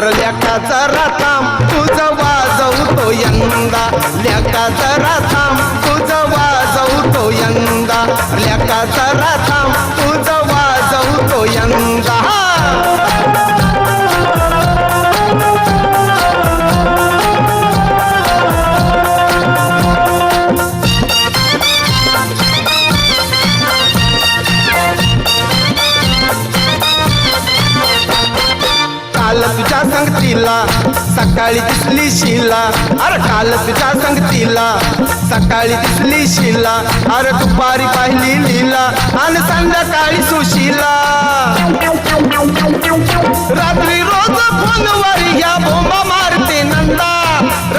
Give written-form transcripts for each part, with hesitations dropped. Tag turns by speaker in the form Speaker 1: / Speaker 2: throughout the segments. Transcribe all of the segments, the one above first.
Speaker 1: अरे लेकाचा राथाम तुझं वाजवतो यंदा, लेकाचा राथाम तुझं वाजवतो यंदा, लेकाचा राथाम तुझं वाजवतो यंदा. काल तुझ्या संगतीला सकाळी दिसली शिला, अरे काल तुझ्या संगतीला सकाळी दिसली शिला, अरे दुपारी पाहिली लीला आणि संध्याकाळी सुशीला. रात्री रोज फोनवर या बोंबा मारते नंदा,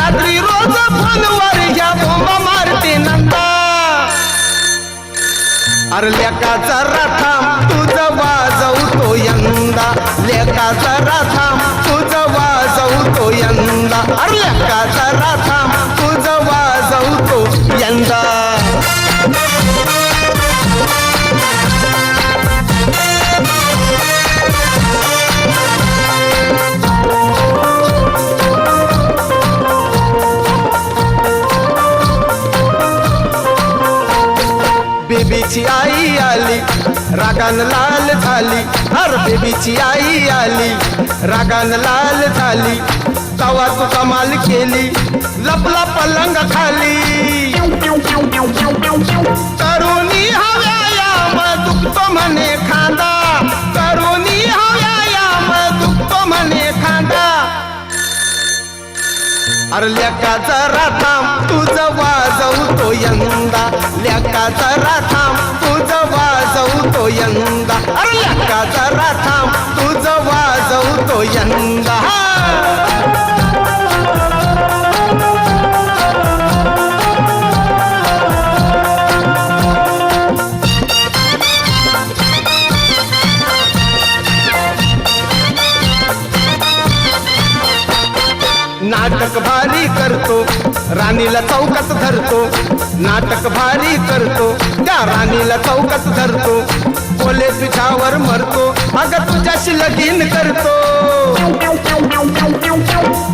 Speaker 1: रात्री रोज फोनवर या बोंबा मारते नंदा. अरे लेकाचा राथाम तुझं वाजवतो यंदा, लेकाचा राथाम तुझं वाजवतो यंदा, अरे लेकाचा राथाम तुझं वाजवतो यंदा. बेबीची आई आली रागान लाल झाली, हर बेबीची आई आली रागान लाल झाली, तवा तू कमाल केली लपला पलंग खाली. तरुणी हव्यायाम दुखतो म्हणे खांदा, तरुणी हव्यायाम दुखतो म्हणे खांदा. अरे लेकाचा राथाम तुझं वाजवतो यंदा, लेकाचा राथाम तुझं वाजवतो यंदा, अरे लेकाचा राथाम तुझं वाजवतो यंदा. नाटक भारी करतो राणीला चौकात धरतो, नाटक भारी करतो त्या राणीला चौकात धरतो, बोले तुझ्यावर मरतो अगं तुझ्याशी लगीन करतो.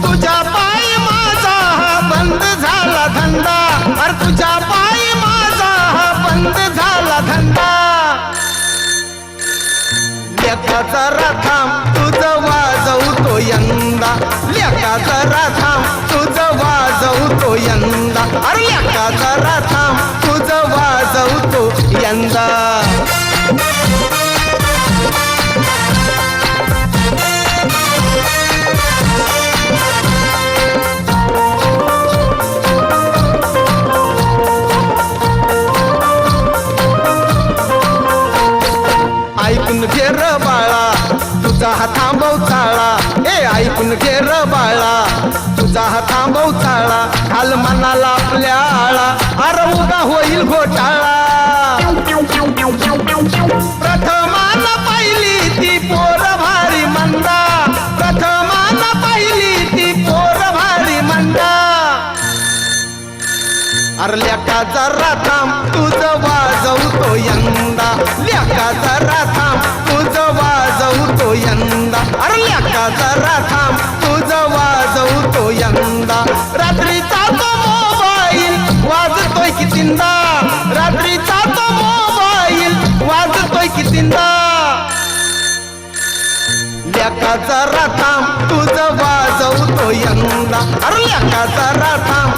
Speaker 1: तुझ्या पायी माझा हा बंद झाला धंदा, अरे तुझ्या पायी माझा हा बंद झाला धंदा. लेकाचा राथाम तुझं वाजवतो यंदा, लेकाचा राथाम तुझं वाजवतो यंदा, अरे लेकाचा राथाम तुझं वाजवतो यंदा. ऐकून घे र बाळा तुझा हा थांबव चाळा, ए ऐकून घे र बाळा तुझा हा थांबव चाळा, घाल मनाला आपल्या आळा अरे उगा होईल घोटाळा. प्रथमान पाहिली ती पोर भारी मंदा, प्रथमान पाहिली ती पोर भारी मंदा. अरे लेकाचा राथाम तुझं वाजवतो यंदा, लेकाचा राथाम तुझं वाजवतो यंदा, अरे लेकाचा राथाम तुझं वाजवतो यंदा. रात्रीचा तो मोबाईल वाजतोय कितींदा, रात्रीचा तो मोबाईल वाजतोय कितींदा. लेकाचा राथाम तुझं वाजवतो यंदा, अरे लेकाचा राथाम